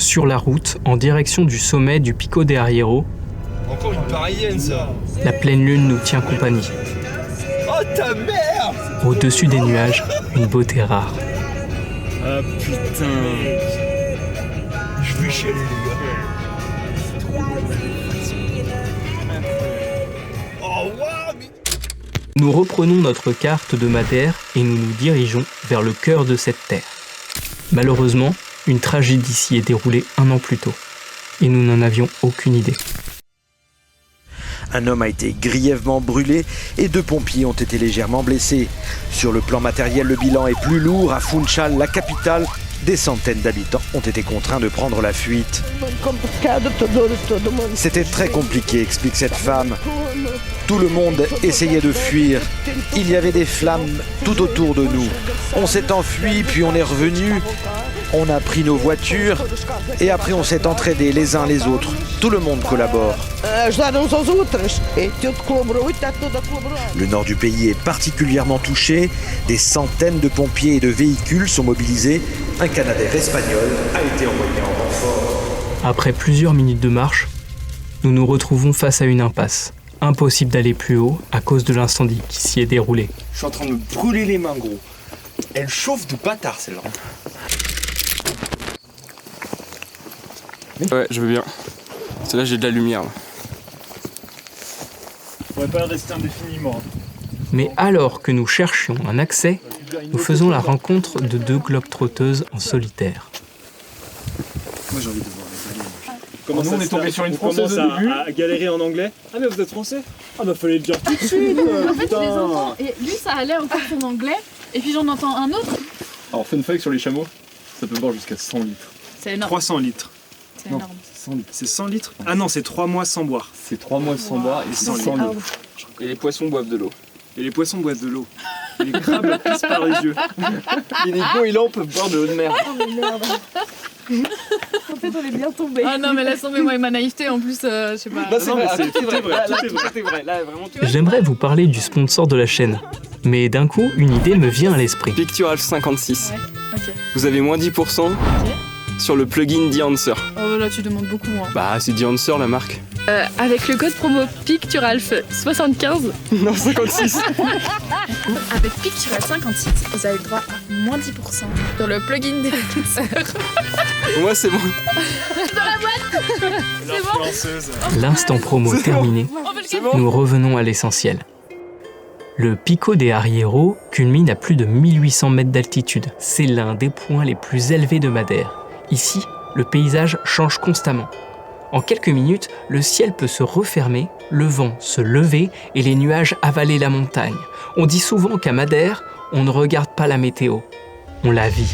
sur la route en direction du sommet du Pico de Arriero. Encore une parisienne, ça. La pleine lune nous tient compagnie. Oh ta mère! Au-dessus des nuages, une beauté rare. Ah putain. Je vais chialer, les gars. Oh waouh, mais... Nous reprenons notre carte de Madère et nous nous dirigeons vers le cœur de cette terre. Malheureusement, une tragédie s'y est déroulée 1 an plus tôt. Et nous n'en avions aucune idée. Un homme a été grièvement brûlé et 2 pompiers ont été légèrement blessés. Sur le plan matériel, le bilan est plus lourd. À Funchal, la capitale, des centaines d'habitants ont été contraints de prendre la fuite. C'était très compliqué, explique cette femme. Tout le monde essayait de fuir. Il y avait des flammes tout autour de nous. On s'est enfui, puis on est revenu. On a pris nos voitures et après on s'est entraidés les uns les autres. Tout le monde collabore. Le nord du pays est particulièrement touché. Des centaines de pompiers et de véhicules sont mobilisés. Un Canadair espagnol a été envoyé en renfort. Après plusieurs minutes de marche, nous nous retrouvons face à une impasse. Impossible d'aller plus haut à cause de l'incendie qui s'y est déroulé. Je suis en train de me brûler les mains, gros. Elle chauffe de bâtard, celle-là. Ouais, je veux bien. C'est là j'ai de la lumière. Là. On pourrait pas rester indéfiniment. Mais alors que nous cherchions un accès, nous faisons la rencontre de 2 globetrotteuses en solitaire. Moi j'ai envie de voir les aliens. Comment nous, on est tombé sur une Française au début. à galérer en anglais. Ah mais vous êtes français? Ah bah fallait le dire tout de suite. En fait, je les entends et lui ça allait encore son anglais et puis j'en entends un autre. Alors fun fact sur les chameaux, ça peut boire jusqu'à 100 litres. C'est énorme. 300 litres. C'est énorme. 100 litres. C'est 100 litres? Ah non, c'est 3 mois sans boire. C'est 3 mois sans boire et 100 litres. Et les poissons boivent de l'eau. Et les poissons boivent de l'eau. Et les crabes pissent par les yeux. Et les goélands peuvent boire de l'eau de mer. Oh mais merde. En fait, on est bien tombé. Ah non mais laisse tomber moi et ma naïveté en plus, je sais pas. Là c'est vrai, mais tout est vrai. Là, tout est vrai. tout est vrai. Là vraiment tout. J'aimerais vous parler du sponsor de la chaîne. Mais d'un coup, une idée me vient à l'esprit. Pictural 56. Ouais, ok. Vous avez moins 10% sur le plugin The Answer. Oh là tu demandes beaucoup hein. Bah c'est The Answer la marque. Avec le code promo PICTURALF75. Non 56. Avec Pictural 56, vous avez le droit à moins 10% sur le plugin des Pour moi c'est bon. L'influenceuse. L'instant promo terminé, C'est bon. nous revenons à l'essentiel. Le Pico de Arriero culmine à plus de 1800 mètres d'altitude. C'est l'un des points les plus élevés de Madère. Ici, le paysage change constamment. En quelques minutes, le ciel peut se refermer, le vent se lever et les nuages avaler la montagne. On dit souvent qu'à Madère, on ne regarde pas la météo, on la vit.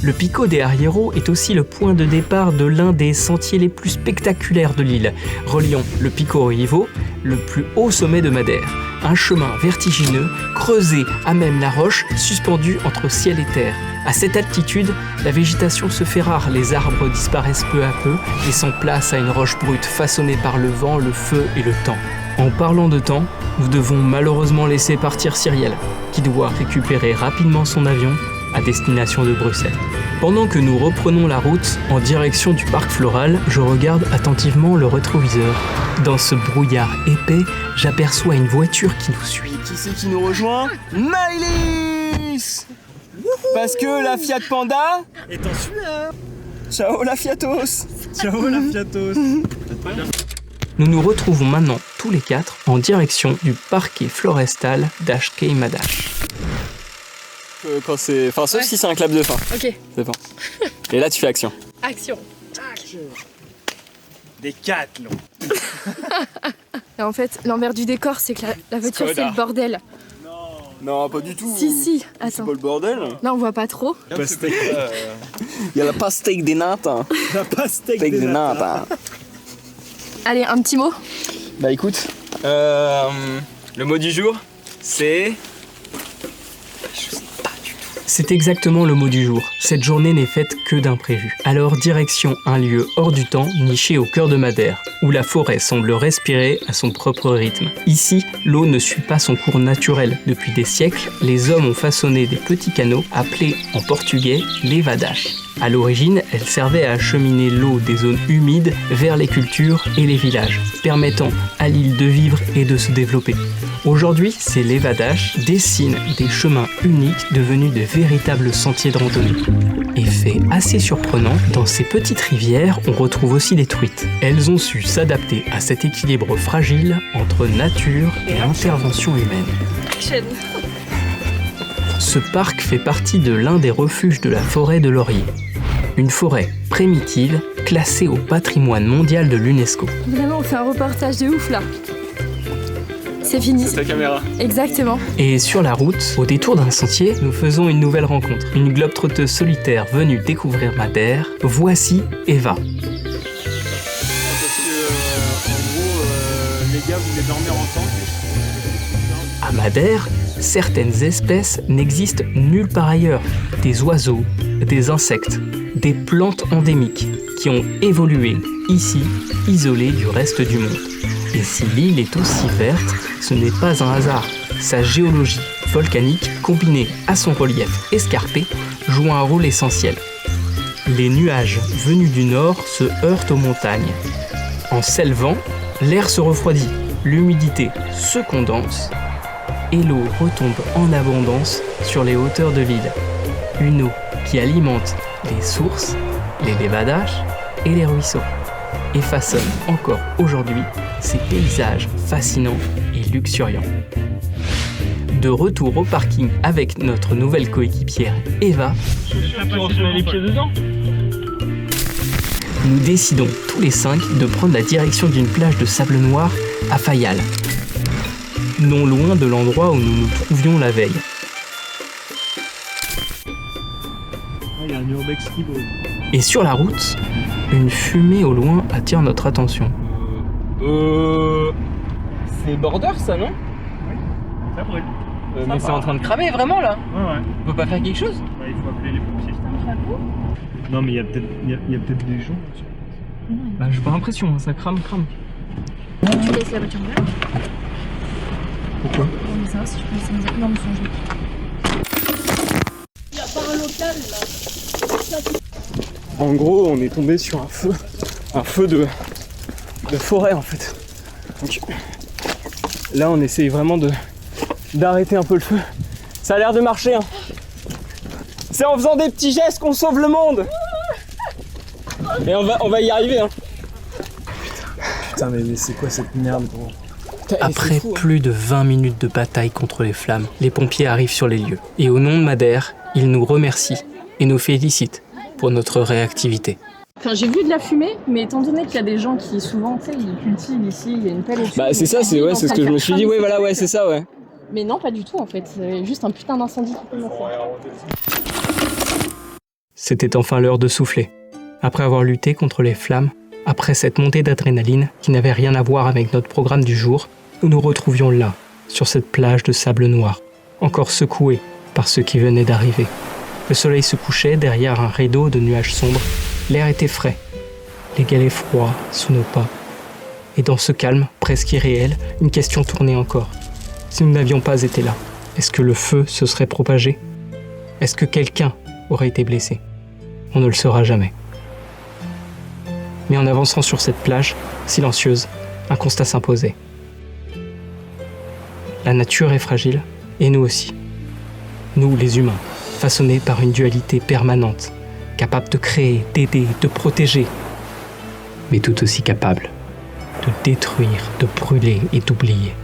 Le Pico de Arriero est aussi le point de départ de l'un des sentiers les plus spectaculaires de l'île, reliant le Pico Rivo, le plus haut sommet de Madère. Un chemin vertigineux, creusé à même la roche, suspendu entre ciel et terre. À cette altitude, la végétation se fait rare, les arbres disparaissent peu à peu, laissant place à une roche brute façonnée par le vent, le feu et le temps. En parlant de temps, nous devons malheureusement laisser partir Cyrielle, qui doit récupérer rapidement son avion à destination de Bruxelles. Pendant que nous reprenons la route en direction du parc floral, je regarde attentivement le rétroviseur. Dans ce brouillard épais, j'aperçois une voiture qui nous suit. Qui c'est qui nous rejoint? Maëlys. Parce que la Fiat Panda Et t'en suis là. Ciao la Fiatos. Ciao la Fiatos. Nous nous retrouvons maintenant tous les 4 en direction du parquet florestal d'Ashkeimadash. Quand c'est... Enfin sauf si c'est un clap de fin. Ok, C'est bon. Et là tu fais action. action. Des Décathlon. Et en fait, l'envers du décor, c'est que la voiture, c'est le bordel. Non, pas du tout. Si, C'est attends. pas le bordel. Là, on voit pas trop. Pastèque. Il y a la pastèque des nattes. Hein. La pastèque Pastèque des des nattes. nattes. Hein. Allez, un petit mot. Bah écoute, le mot du jour, c'est... Je sais pas du tout. C'est exactement le mot du jour. Cette journée n'est faite que d'imprévus. Alors direction un lieu hors du temps, niché au cœur de Madère, où la forêt semble respirer à son propre rythme. Ici, l'eau ne suit pas son cours naturel. Depuis des siècles, les hommes ont façonné des petits canaux appelés en portugais les vadaches. À l'origine, elles servaient à acheminer l'eau des zones humides vers les cultures et les villages, permettant à l'île de vivre et de se développer. Aujourd'hui, ces levadages dessinent des chemins uniques devenus de véritables sentiers de randonnée. Et fait assez surprenant, dans ces petites rivières, on retrouve aussi des truites. Elles ont su s'adapter à cet équilibre fragile entre nature et intervention humaine. Ce parc fait partie de l'un des refuges de la forêt de Laurier. Une forêt primitive classée au patrimoine mondial de l'UNESCO. Vraiment, on fait un reportage de ouf là. C'est fini. C'est ta caméra. Exactement. Et sur la route, au détour d'un sentier, nous faisons une nouvelle rencontre. Une globe-trotteuse solitaire venue découvrir Madère. Voici Eva. Parce que, en gros, les gars voulaient dormir ensemble. À Madère, certaines espèces n'existent nulle part ailleurs. Des oiseaux, des insectes, des plantes endémiques qui ont évolué ici, isolées du reste du monde. Et si l'île est aussi verte, ce n'est pas un hasard. Sa géologie volcanique, combinée à son relief escarpé, joue un rôle essentiel. Les nuages venus du nord se heurtent aux montagnes. En s'élevant, l'air se refroidit, l'humidité se condense et l'eau retombe en abondance sur les hauteurs de l'île. Une eau qui alimente les sources, les levadages et les ruisseaux et façonne encore aujourd'hui ces paysages fascinants et luxuriants. De retour au parking avec notre nouvelle coéquipière Eva, nous décidons tous les 5 de prendre la direction d'une plage de sable noir à Fayal, non loin de l'endroit où nous nous trouvions la veille. Il y a un urbex qui vaut. Et sur la route, une fumée au loin attire notre attention. C'est border ça, non? Ça brûle. Mais c'est en train de cramer vraiment là. Ouais. On peut pas faire quelque chose? Ouais, il faut appeler les pompiers. Non, mais il y a peut-être des gens. Bah, j'ai pas l'impression, ça crame. Tu laisses la voiture là. Pourquoi? On va savoir si tu peux laisser mes non, mais son jeu. En gros, on est tombé sur un feu de forêt en fait. Donc, là, on essaye vraiment d'arrêter un peu le feu. Ça a l'air de marcher, hein. C'est en faisant des petits gestes qu'on sauve le monde. Et on va y arriver, hein. Putain, mais c'est quoi cette merde, gros? Après plus de 20 minutes de bataille contre les flammes, les pompiers arrivent sur les lieux. Et au nom de Madère, ils nous remercient et nous félicitent pour notre réactivité. Enfin, j'ai vu de la fumée, mais étant donné qu'il y a des gens qui souvent, tu sais, ils cultivent ici, il y a une pelle et tout. Bah c'est ça, c'est ce que je me suis dit, ouais voilà, ouais c'est ça, ouais. Mais non, pas du tout en fait, c'est juste un putain d'incendie qui peut faire. C'était enfin l'heure de souffler. Après avoir lutté contre les flammes, après cette montée d'adrénaline qui n'avait rien à voir avec notre programme du jour, nous nous retrouvions là, sur cette plage de sable noir, encore secouée par ceux qui venaient d'arriver. Le soleil se couchait derrière un rideau de nuages sombres, l'air était frais, les galets froids sous nos pas. Et dans ce calme, presque irréel, une question tournait encore. Si nous n'avions pas été là, est-ce que le feu se serait propagé? Est-ce que quelqu'un aurait été blessé? On ne le saura jamais. Mais en avançant sur cette plage, silencieuse, un constat s'imposait. La nature est fragile, et nous aussi. Nous, les humains, façonnés par une dualité permanente, capables de créer, d'aider, de protéger, mais tout aussi capables de détruire, de brûler et d'oublier.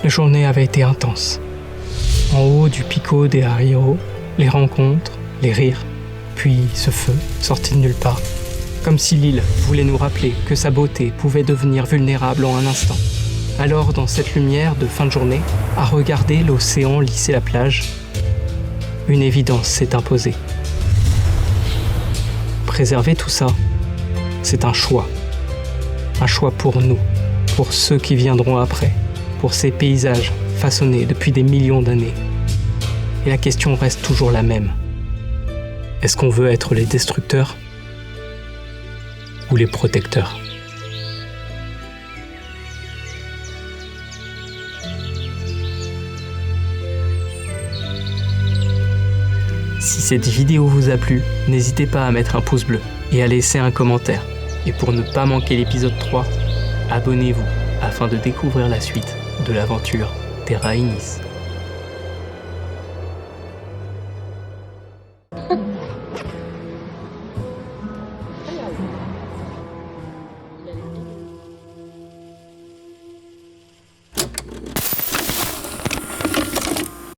La journée avait été intense. En haut du Pico de Arriero, les rencontres, les rires, puis ce feu sorti de nulle part, comme si l'île voulait nous rappeler que sa beauté pouvait devenir vulnérable en un instant. Alors, dans cette lumière de fin de journée, à regarder l'océan lisser la plage, une évidence s'est imposée. Préserver tout ça, c'est un choix. Un choix pour nous, pour ceux qui viendront après, pour ces paysages façonnée depuis des millions d'années. Et la question reste toujours la même. Est-ce qu'on veut être les destructeurs ou les protecteurs ? Si cette vidéo vous a plu, n'hésitez pas à mettre un pouce bleu et à laisser un commentaire. Et pour ne pas manquer l'épisode 3, abonnez-vous afin de découvrir la suite de l'aventure des Rainis.